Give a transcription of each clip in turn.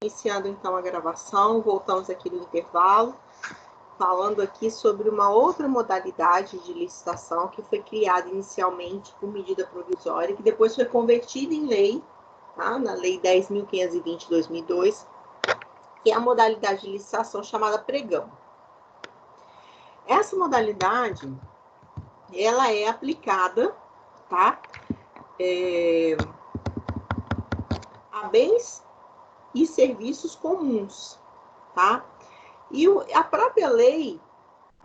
Iniciando então a gravação, voltamos aqui no intervalo, falando aqui sobre uma outra modalidade de licitação que foi criada inicialmente por medida provisória, que depois foi convertida em lei, tá? Na Lei 10.520 de 2002, que é a modalidade de licitação chamada pregão. Essa modalidade, ela é aplicada, tá? A bens e serviços comuns, tá? E a própria lei,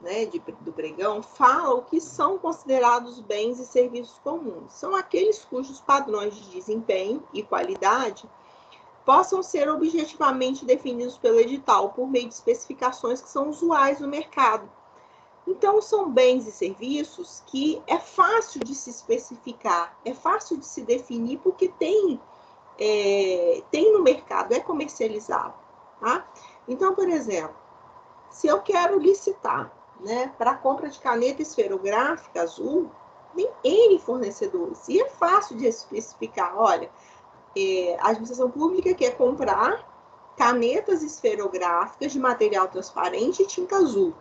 né, do pregão fala o que são considerados bens e serviços comuns. São aqueles cujos padrões de desempenho e qualidade possam ser objetivamente definidos pelo edital por meio de especificações que são usuais no mercado. Então, são bens e serviços que é fácil de se especificar, é fácil de se definir, porque tem no mercado, é comercializado, tá? Então, por exemplo, se eu quero licitar, né, para a compra de caneta esferográfica azul, tem N fornecedores, e é fácil de especificar. Olha, a administração pública quer comprar canetas esferográficas de material transparente e tinta azul.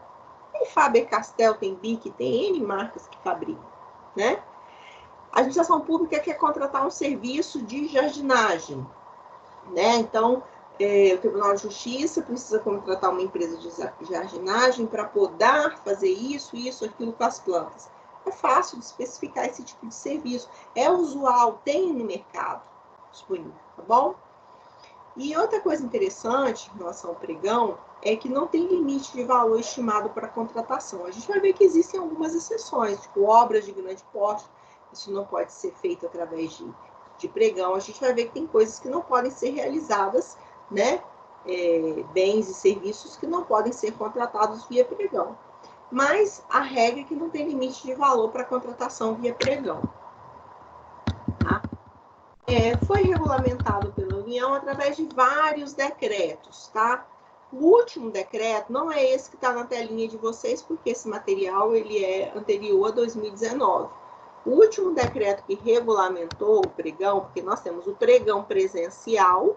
Tem Faber-Castell, tem Bic, tem N marcas que fabricam, né? A administração pública quer contratar um serviço de jardinagem, né? Então, o Tribunal de Justiça precisa contratar uma empresa de jardinagem para podar, fazer isso, aquilo com as plantas. É fácil de especificar esse tipo de serviço. É usual, tem no mercado disponível, tá bom? E outra coisa interessante em relação ao pregão é que não tem limite de valor estimado para contratação. A gente vai ver que existem algumas exceções, tipo obras de grande porte, isso não pode ser feito através de pregão. A gente vai ver que tem coisas que não podem ser realizadas, né? Bens e serviços que não podem ser contratados via pregão. Mas a regra é que não tem limite de valor para contratação via pregão. Tá? Foi regulamentado pela União através de vários decretos, tá? O último decreto não é esse que está na telinha de vocês, porque esse material ele é anterior a 2019. O último decreto que regulamentou o pregão, porque nós temos o pregão presencial,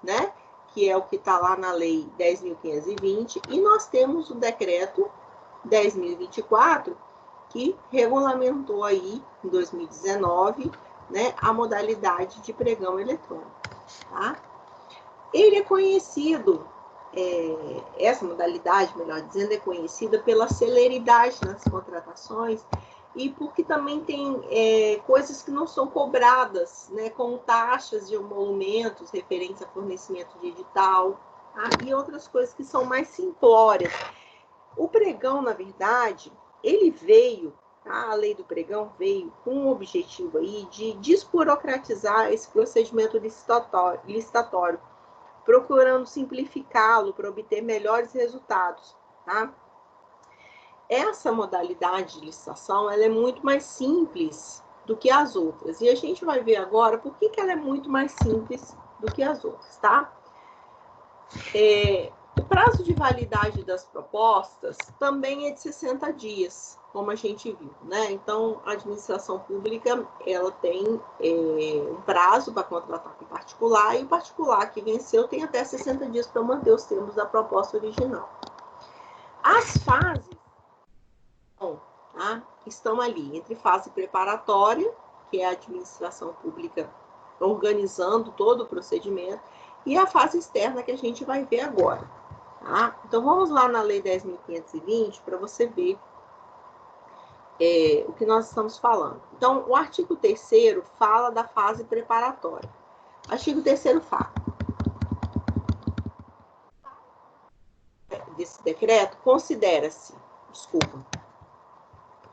né, que é o que está lá na Lei 10.520, e nós temos o decreto 10.024, que regulamentou aí, em 2019, né, a modalidade de pregão eletrônico. Tá? Ele é conhecido, essa modalidade, melhor dizendo, é conhecida pela celeridade nas contratações e porque também tem coisas que não são cobradas, né, como taxas de emolumentos referentes a fornecimento de edital, tá? E outras coisas que são mais simplórias. O pregão, na verdade, ele veio, tá? A lei do pregão veio com o objetivo aí de desburocratizar esse procedimento licitatório, procurando simplificá-lo para obter melhores resultados, tá? Essa modalidade de licitação, ela é muito mais simples do que as outras. E a gente vai ver agora por que ela é muito mais simples do que as outras, tá? O prazo de validade das propostas também é de 60 dias, como a gente viu, né? Então, a administração pública, ela tem um prazo para contratar com o particular, e o particular que venceu tem até 60 dias para manter os termos da proposta original. As fases estão ali, entre fase preparatória, que é a administração pública organizando todo o procedimento, e a fase externa, que a gente vai ver agora. Tá? Então, vamos lá na Lei 10.520 para você ver o que nós estamos falando. Então, o artigo 3º fala da fase preparatória. O artigo 3º fala: desse decreto, considera-se,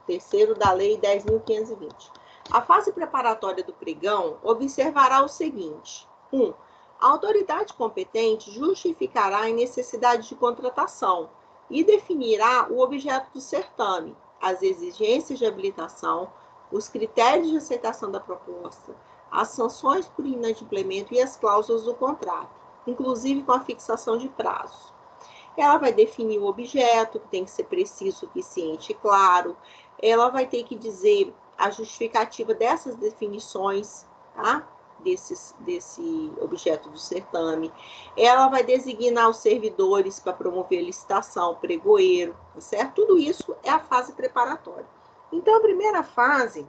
terceiro da Lei 10.520. A fase preparatória do pregão observará o seguinte: 1. A autoridade competente justificará a necessidade de contratação e definirá o objeto do certame, as exigências de habilitação, os critérios de aceitação da proposta, as sanções por inadimplemento e as cláusulas do contrato, inclusive com a fixação de prazos. Ela vai definir o objeto, que tem que ser preciso, suficiente e claro. Ela vai ter que dizer a justificativa dessas definições, tá? desse objeto do certame. Ela vai designar os servidores para promover a licitação, pregoeiro, tá certo? Tudo isso é a fase preparatória. Então, a primeira fase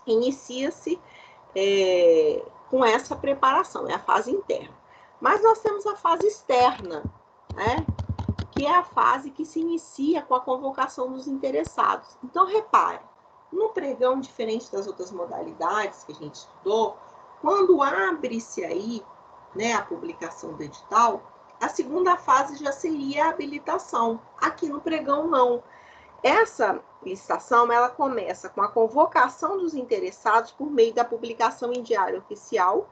inicia-se com essa preparação, é a fase interna. Mas nós temos a fase externa, né? Que é a fase que se inicia com a convocação dos interessados. Então, repare, no pregão, diferente das outras modalidades que a gente estudou, quando abre-se aí, né, a publicação do edital, a segunda fase já seria a habilitação. Aqui no pregão, não. Essa licitação, ela começa com a convocação dos interessados por meio da publicação em diário oficial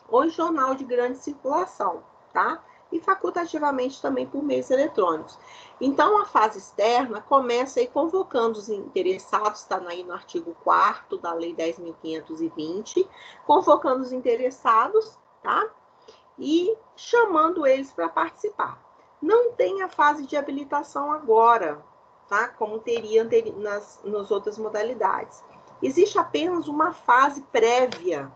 ou em jornal de grande circulação, tá? E facultativamente também por meios eletrônicos. Então, a fase externa começa aí convocando os interessados, está aí no artigo 4º da Lei 10.520, convocando os interessados, tá? E chamando eles para participar. Não tem a fase de habilitação agora, tá? Como teria nas outras modalidades. Existe apenas uma fase prévia,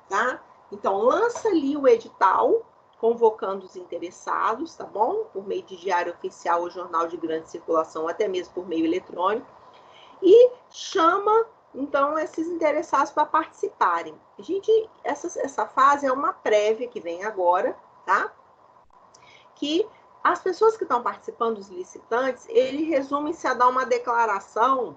tá? Então, lança ali o edital, convocando os interessados, tá bom? Por meio de diário oficial ou jornal de grande circulação, até mesmo por meio eletrônico. E chama, então, esses interessados para participarem. Gente, essa fase é uma prévia que vem agora, tá? Que as pessoas que estão participando, os licitantes, eles resumem-se a dar uma declaração.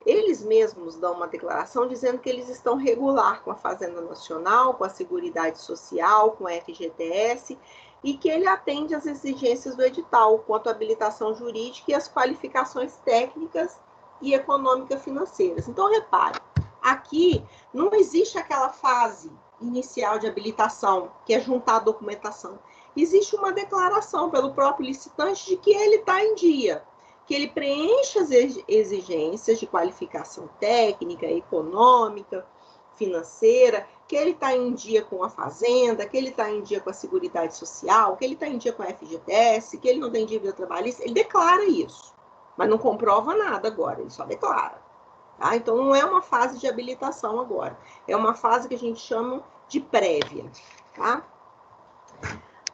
Eles mesmos dão uma declaração dizendo que eles estão regular com a Fazenda Nacional, com a Seguridade Social, com a FGTS, e que ele atende às exigências do edital, quanto à habilitação jurídica e as qualificações técnicas e econômico-financeiras. Então, repare, aqui não existe aquela fase inicial de habilitação, que é juntar a documentação. Existe uma declaração pelo próprio licitante de que ele está em dia, que ele preenche as exigências de qualificação técnica, econômica, financeira, que ele está em dia com a Fazenda, que ele está em dia com a Seguridade Social, que ele está em dia com a FGTS, que ele não tem dívida trabalhista. Ele declara isso, mas não comprova nada agora, ele só declara. Tá? Então, não é uma fase de habilitação agora, é uma fase que a gente chama de prévia. Tá?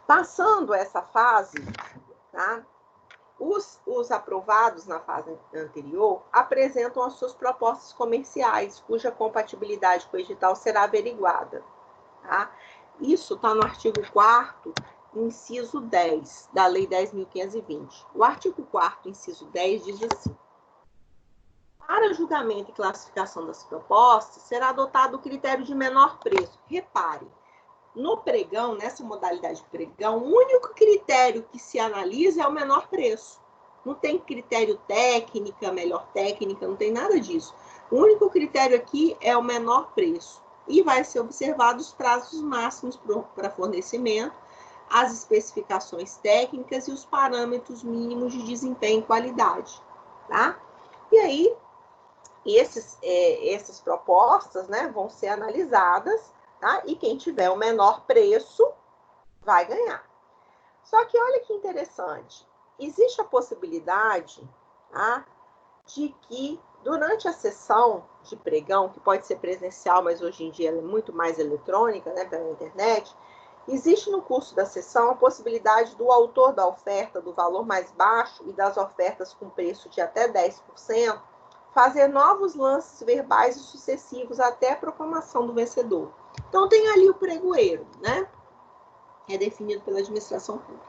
Passando essa fase, tá? Os aprovados na fase anterior apresentam as suas propostas comerciais, cuja compatibilidade com o edital será averiguada. Tá? Isso está no artigo 4º, inciso 10, da Lei 10.520. O artigo 4º, inciso 10, diz assim: para julgamento e classificação das propostas, será adotado o critério de menor preço. Repare, no pregão, nessa modalidade de pregão, o único critério que se analisa é o menor preço. Não tem critério técnica, melhor técnica, não tem nada disso. O único critério aqui é o menor preço. E vai ser observado os prazos máximos para fornecimento, as especificações técnicas e os parâmetros mínimos de desempenho e qualidade. Tá? E aí, essas propostas, né, vão ser analisadas. Tá? E quem tiver o menor preço vai ganhar. Só que olha que interessante, existe a possibilidade, tá, de que durante a sessão de pregão, que pode ser presencial, mas hoje em dia ela é muito mais eletrônica, né, pela internet, existe no curso da sessão a possibilidade do autor da oferta do valor mais baixo e das ofertas com preço de até 10%, fazer novos lances verbais e sucessivos até a proclamação do vencedor. Então, tem ali o pregoeiro, né? É definido pela administração pública.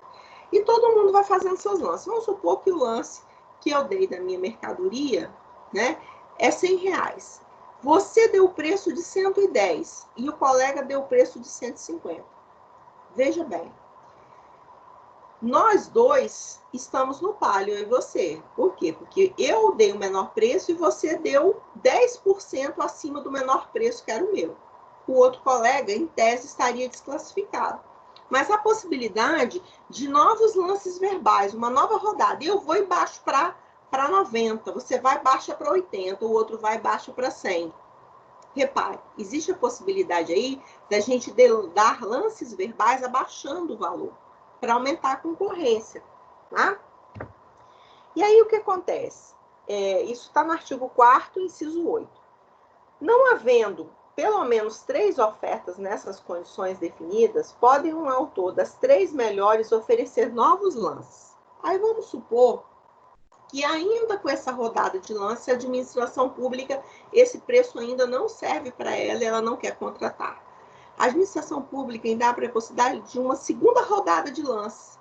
E todo mundo vai fazendo seus lances. Vamos supor que o lance que eu dei da minha mercadoria, né, é R$100. Você deu o preço de 110 e o colega deu o preço de 150. Veja bem, nós dois estamos no palio, eu e você. Por quê? Porque eu dei o menor preço e você deu 10% acima do menor preço, que era o meu. O outro colega, em tese, estaria desclassificado. Mas a possibilidade de novos lances verbais, uma nova rodada, eu vou e baixo para 90, você vai e baixa para 80, o outro vai e baixa para 100. Repare, existe a possibilidade aí da gente dar lances verbais abaixando o valor, para aumentar a concorrência. Tá? E aí o que acontece? Isso está no artigo 4º, inciso 8. Não havendo pelo menos 3 ofertas nessas condições definidas, podem um autor das 3 melhores oferecer novos lances. Aí vamos supor que ainda com essa rodada de lance, a administração pública, esse preço ainda não serve para ela e ela não quer contratar. A administração pública ainda dá a precocidade de uma segunda rodada de lance.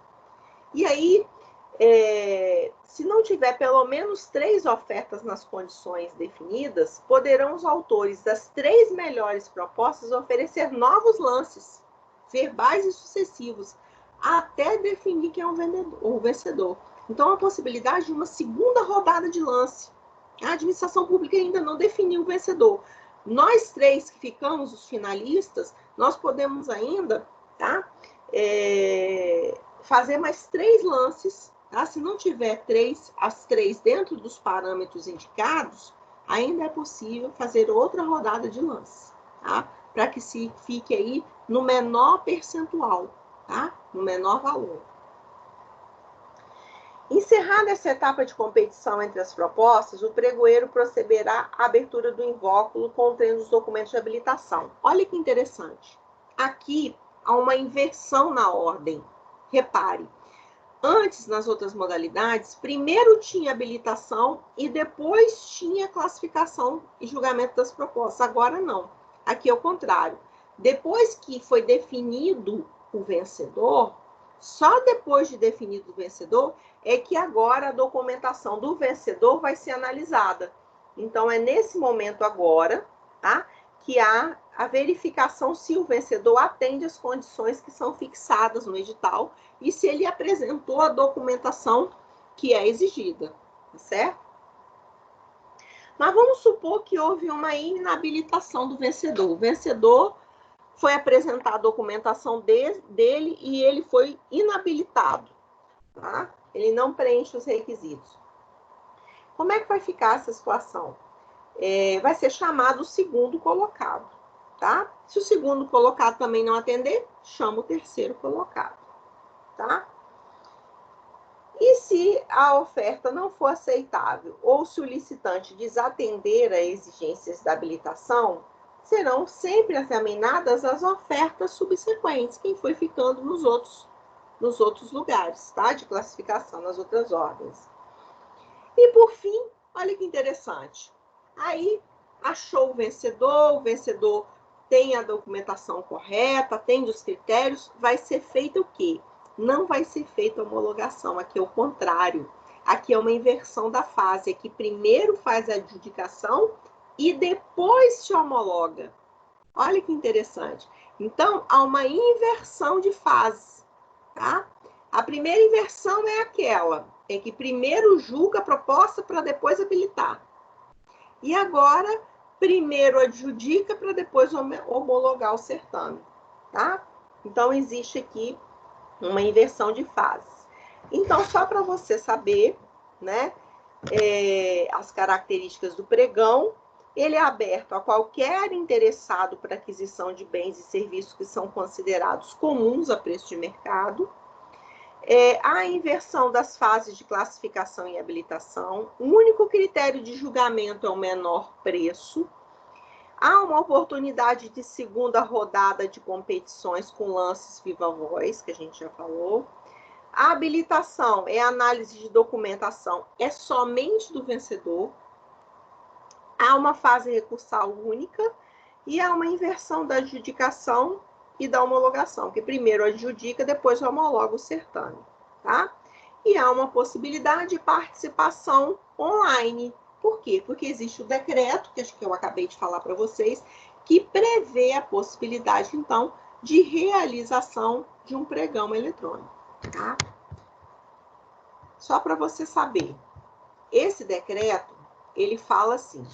E aí, se não tiver pelo menos 3 ofertas nas condições definidas, poderão os autores das 3 melhores propostas oferecer novos lances, verbais e sucessivos, até definir quem é o vencedor. Então, a possibilidade de uma segunda rodada de lance. A administração pública ainda não definiu o vencedor. Nós 3 que ficamos, os finalistas, nós podemos ainda, tá, fazer mais 3 lances. Tá? Se não tiver as 3 dentro dos parâmetros indicados, ainda é possível fazer outra rodada de lance, tá? Para que se fique aí no menor percentual, tá? No menor valor. Encerrada essa etapa de competição entre as propostas, o pregoeiro procederá à abertura do invólucro contendo os documentos de habilitação. Olha que interessante. Aqui há uma inversão na ordem. Repare, antes, nas outras modalidades, primeiro tinha habilitação e depois tinha classificação e julgamento das propostas. Agora não. Aqui é o contrário. Depois que foi definido o vencedor, só depois de definido o vencedor, é que agora a documentação do vencedor vai ser analisada. Então, é nesse momento agora, tá, que há a verificação se o vencedor atende às condições que são fixadas no edital e se ele apresentou a documentação que é exigida, tá certo? Mas vamos supor que houve uma inabilitação do vencedor. O vencedor foi apresentar a documentação dele e ele foi inabilitado, tá? Ele não preenche os requisitos. Como é que vai ficar essa situação? Vai ser chamado o segundo colocado, tá? Se o segundo colocado também não atender, chama o terceiro colocado, tá? E se a oferta não for aceitável ou se o licitante desatender a exigências da habilitação, serão sempre examinadas as ofertas subsequentes, quem foi ficando nos outros lugares, tá? De classificação, nas outras ordens. E, por fim, olha que interessante. Aí, achou o vencedor tem a documentação correta, atende os critérios, vai ser feito o quê? Não vai ser feita a homologação, aqui é o contrário. Aqui é uma inversão da fase, aqui primeiro faz a adjudicação e depois se homologa. Olha que interessante. Então, há uma inversão de fase, tá? A primeira inversão é aquela, é que primeiro julga a proposta para depois habilitar. E agora, primeiro adjudica para depois homologar o certame, tá? Então, existe aqui uma inversão de fases. Então, só para você saber, né, as características do pregão, ele é aberto a qualquer interessado para aquisição de bens e serviços que são considerados comuns a preço de mercado. A inversão das fases de classificação e habilitação. O único critério de julgamento é o menor preço. Há uma oportunidade de segunda rodada de competições com lances viva voz, que a gente já falou. A habilitação é a análise de documentação, é somente do vencedor. Há uma fase recursal única e há uma inversão da adjudicação e da homologação, que primeiro adjudica, depois homologa o certame, tá? E há uma possibilidade de participação online. Por quê? Porque existe o decreto, que acho que eu acabei de falar para vocês, que prevê a possibilidade, então, de realização de um pregão eletrônico, tá? Só para você saber, esse decreto, ele fala assim: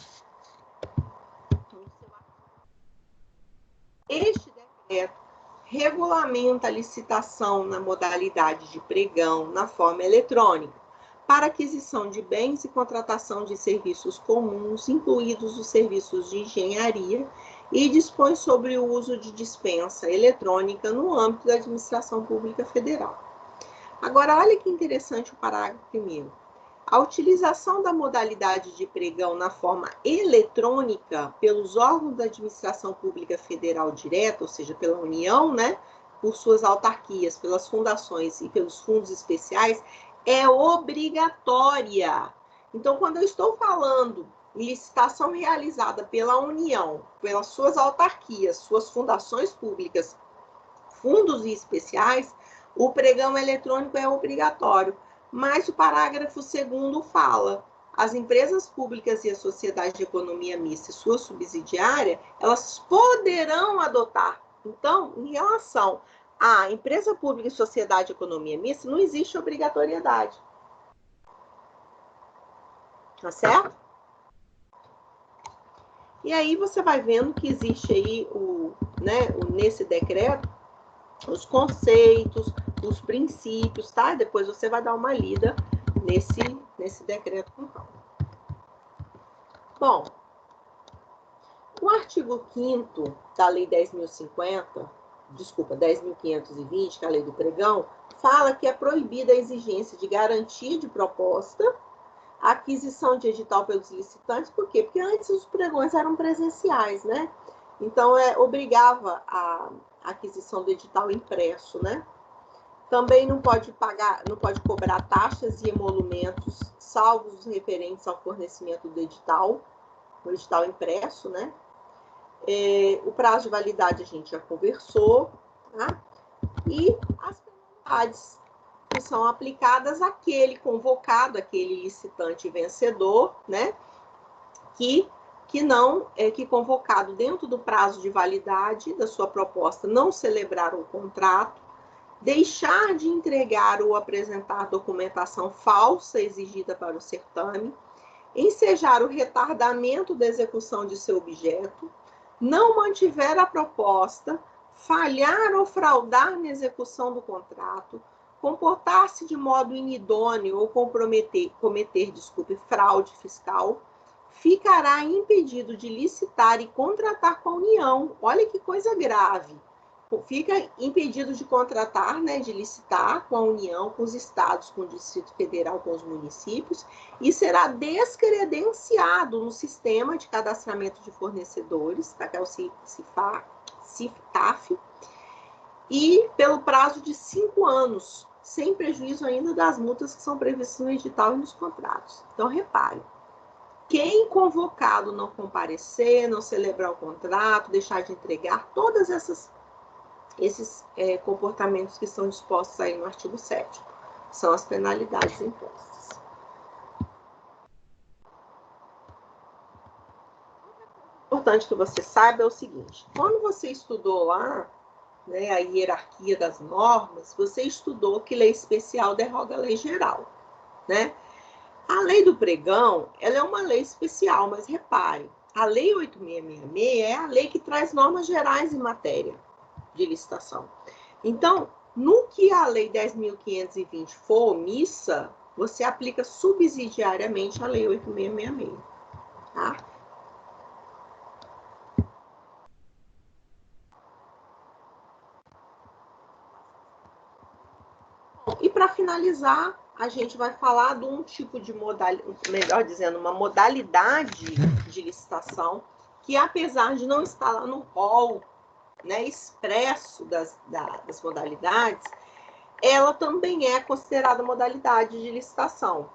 este decreto regulamenta a licitação na modalidade de pregão na forma eletrônica para aquisição de bens e contratação de serviços comuns, incluídos os serviços de engenharia, e dispõe sobre o uso de dispensa eletrônica no âmbito da administração pública federal. Agora, olha que interessante o parágrafo primeiro. A utilização da modalidade de pregão na forma eletrônica pelos órgãos da administração pública federal direta, ou seja, pela União, né, por suas autarquias, pelas fundações e pelos fundos especiais, é obrigatória. Então, quando eu estou falando em licitação realizada pela União, pelas suas autarquias, suas fundações públicas, fundos especiais, o pregão eletrônico é obrigatório. Mas o parágrafo 2º fala: as empresas públicas e a sociedade de economia mista e sua subsidiária, elas poderão adotar. Então, em relação à empresa pública e sociedade de economia mista, não existe obrigatoriedade. Tá certo? E aí você vai vendo que existe aí, nesse decreto, os conceitos, os princípios, tá? Depois você vai dar uma lida nesse decreto com calma. Bom, o artigo 5º da Lei 10.520, que é a Lei do Pregão, fala que é proibida a exigência de garantia de proposta, a aquisição de edital pelos licitantes. Por quê? Porque antes os pregões eram presenciais, né? Então, obrigava a aquisição do edital impresso, né? Também não pode cobrar taxas e emolumentos, salvo os referentes ao fornecimento do edital, o edital impresso, né? O prazo de validade a gente já conversou, tá? E as penalidades que são aplicadas àquele convocado, aquele licitante vencedor, né? Que convocado dentro do prazo de validade da sua proposta não celebrar o contrato, deixar de entregar ou apresentar documentação falsa exigida para o certame, ensejar o retardamento da execução de seu objeto, não mantiver a proposta, falhar ou fraudar na execução do contrato, comportar-se de modo inidôneo ou cometer fraude fiscal, ficará impedido de licitar e contratar com a União. Olha que coisa grave. Fica impedido de contratar, né, de licitar com a União, com os estados, com o Distrito Federal, com os municípios, e será descredenciado no sistema de cadastramento de fornecedores, tá, que é o CIFCAF, e pelo prazo de 5 anos, sem prejuízo ainda das multas que são previstas no edital e nos contratos. Então, repare, quem convocado não comparecer, não celebrar o contrato, deixar de entregar, todas esses comportamentos que são dispostos aí no artigo 7º, são as penalidades impostas. Importante que você saiba é o seguinte: quando você estudou lá, né, a hierarquia das normas, você estudou que lei especial derroga a lei geral, né? A lei do pregão, ela é uma lei especial, mas repare, a lei 8666 é a lei que traz normas gerais em matéria de licitação. Então, no que a lei 10.520 for omissa, você aplica subsidiariamente a lei 8666, tá? E para finalizar, a gente vai falar de um tipo de uma modalidade de licitação que, apesar de não estar lá no rol, né, expresso das modalidades, ela também é considerada modalidade de licitação,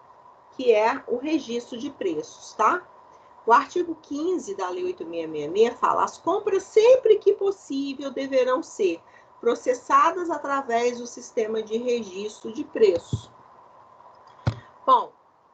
que é o registro de preços, tá? O artigo 15 da Lei 8666 fala: as compras, sempre que possível, deverão ser processadas através do sistema de registro de preços. Bom,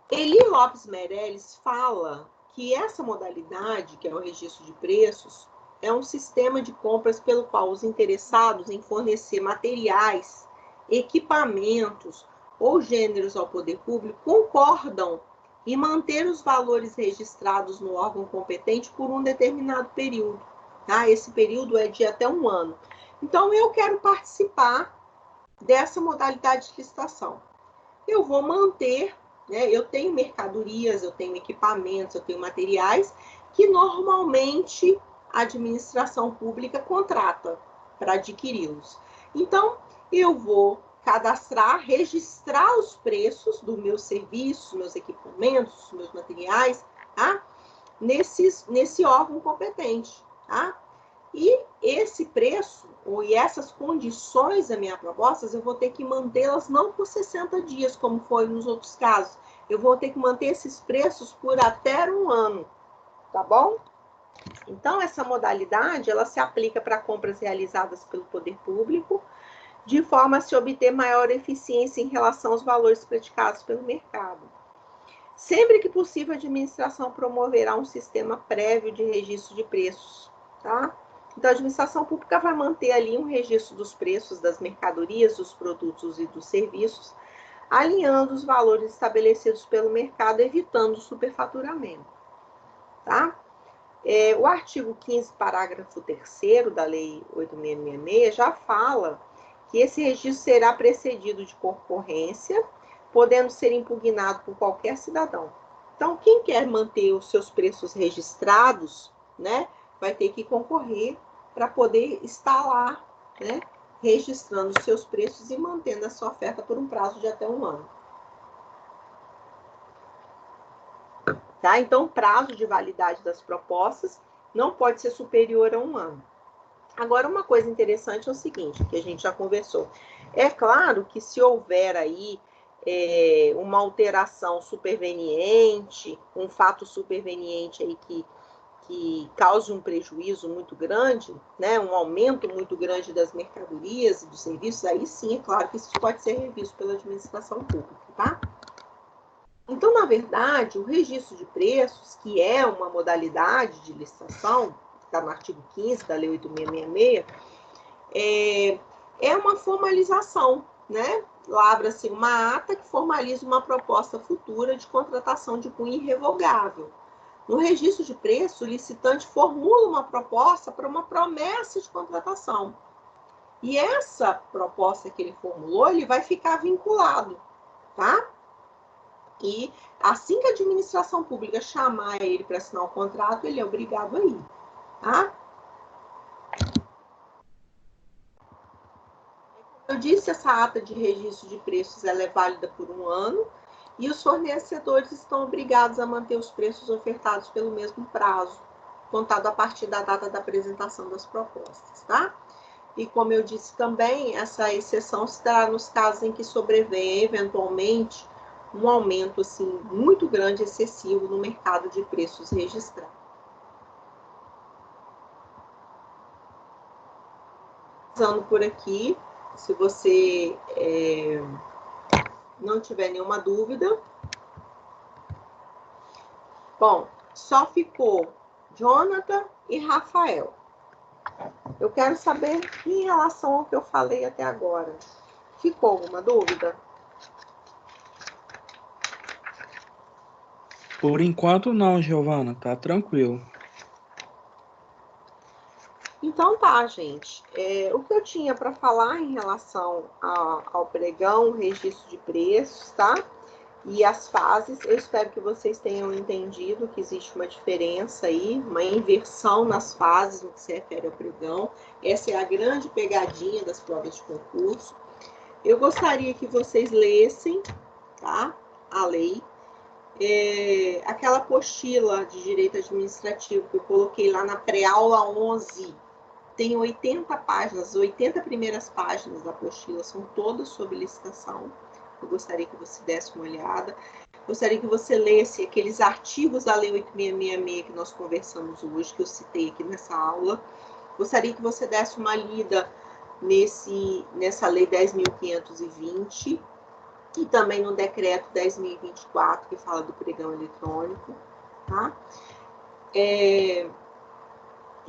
Eli Lopes Meirelles fala que essa modalidade, que é o registro de preços, é um sistema de compras pelo qual os interessados em fornecer materiais, equipamentos ou gêneros ao poder público concordam em manter os valores registrados no órgão competente por um determinado período. Tá? Esse período é de até 1 ano. Então, eu quero participar dessa modalidade de licitação. Eu vou manter, né, eu tenho mercadorias, eu tenho equipamentos, eu tenho materiais que normalmente a administração pública contrata para adquiri-los. Então, eu vou cadastrar, registrar os preços dos meus serviços, meus equipamentos, meus materiais, tá? Nesse órgão competente, tá? E esse preço, e essas condições da minha proposta, eu vou ter que mantê-las não por 60 dias, como foi nos outros casos. Eu vou ter que manter esses preços por até um ano, tá bom? Então, essa modalidade, ela se aplica para compras realizadas pelo poder público, de forma a se obter maior eficiência em relação aos valores praticados pelo mercado. Sempre que possível, a administração promoverá um sistema prévio de registro de preços, tá? Então, a administração pública vai manter ali um registro dos preços das mercadorias, dos produtos e dos serviços, alinhando os valores estabelecidos pelo mercado, evitando o superfaturamento, tá? O artigo 15, parágrafo 3º da Lei 8.666 já fala que esse registro será precedido de concorrência, podendo ser impugnado por qualquer cidadão. Então, quem quer manter os seus preços registrados, né, vai ter que concorrer para poder estar lá, né, registrando os seus preços e mantendo a sua oferta por um prazo de até um ano. Tá? Então, o prazo de validade das propostas não pode ser superior a um ano. Agora, uma coisa interessante é o seguinte, que a gente já conversou. É claro que se houver aí uma alteração superveniente, um fato superveniente aí que cause um prejuízo muito grande, né, um aumento muito grande das mercadorias e dos serviços, aí sim, é claro que isso pode ser revisto pela administração pública, tá? Então, na verdade, o registro de preços, que é uma modalidade de licitação, está no artigo 15 da Lei 8.666, é uma formalização, né? Lavra-se uma ata que formaliza uma proposta futura de contratação de cunho irrevogável. No registro de preço, o licitante formula uma proposta para uma promessa de contratação. E essa proposta que ele formulou, ele vai ficar vinculado, tá? E assim que a administração pública chamar ele para assinar o contrato, ele é obrigado a ir, tá? Como eu disse, essa ata de registro de preços ela é válida por um ano e os fornecedores estão obrigados a manter os preços ofertados pelo mesmo prazo, contado a partir da data da apresentação das propostas, tá? E como eu disse também, essa exceção se dará nos casos em que sobrevenha eventualmente um aumento assim, muito grande, excessivo no mercado de preços registrados. Passando por aqui, se você não tiver nenhuma dúvida. Bom, só ficou Jonathan e Rafael. Eu quero saber em relação ao que eu falei até agora. Ficou alguma dúvida? Por enquanto não, Giovana, tá tranquilo. Então tá, gente. O que eu tinha para falar em relação ao pregão, registro de preços, tá? E as fases, eu espero que vocês tenham entendido que existe uma diferença aí, uma inversão nas fases no que se refere ao pregão. Essa é a grande pegadinha das provas de concurso. Eu gostaria que vocês lessem, tá? A lei. Aquela apostila de direito administrativo que eu coloquei lá na pré-aula 11, tem 80 páginas, as 80 primeiras páginas da apostila são todas sobre licitação. Eu gostaria que você desse uma olhada. Gostaria que você lesse aqueles artigos da Lei 8.666 que nós conversamos hoje, que eu citei aqui nessa aula. Gostaria que você desse uma lida nessa Lei 10.520 e também no Decreto 10.024, que fala do pregão eletrônico, tá? E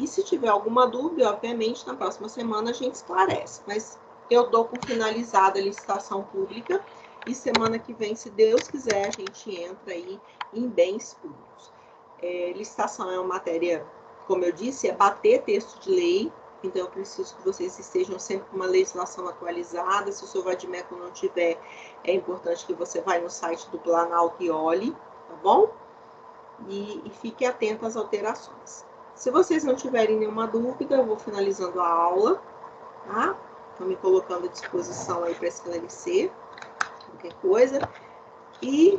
se tiver alguma dúvida, obviamente, na próxima semana a gente esclarece. Mas eu dou por finalizada a licitação pública e semana que vem, se Deus quiser, a gente entra aí em bens públicos. Licitação é uma matéria, como eu disse, é bater texto de lei, então eu preciso que vocês estejam sempre com uma legislação atualizada. Se o seu vadimeco não tiver, é importante que você vá no site do Planalto e olhe, tá bom? E fique atento às alterações. Se vocês não tiverem nenhuma dúvida, eu vou finalizando a aula, tá? Estou me colocando à disposição aí para esclarecer qualquer coisa. E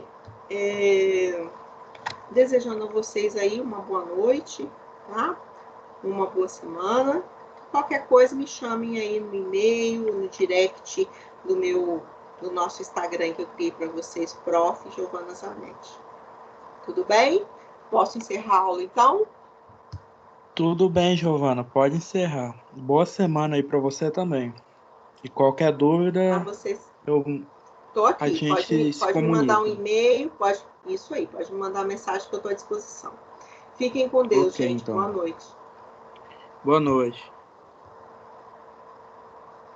desejando a vocês aí uma boa noite, tá? Uma boa semana. Qualquer coisa, me chamem aí no e-mail, no direct do nosso Instagram que eu criei para vocês, Prof. Giovana Zanetti. Tudo bem? Posso encerrar a aula, então? Tudo bem, Giovana, pode encerrar. Boa semana aí para você também. E qualquer dúvida, Vocês... eu, Tô a aqui. gente se Pode me mandar um comunica. e-mail, isso aí, pode me mandar uma mensagem que eu estou à disposição. Fiquem com Deus, Ok, gente. então. Boa noite. Boa noite.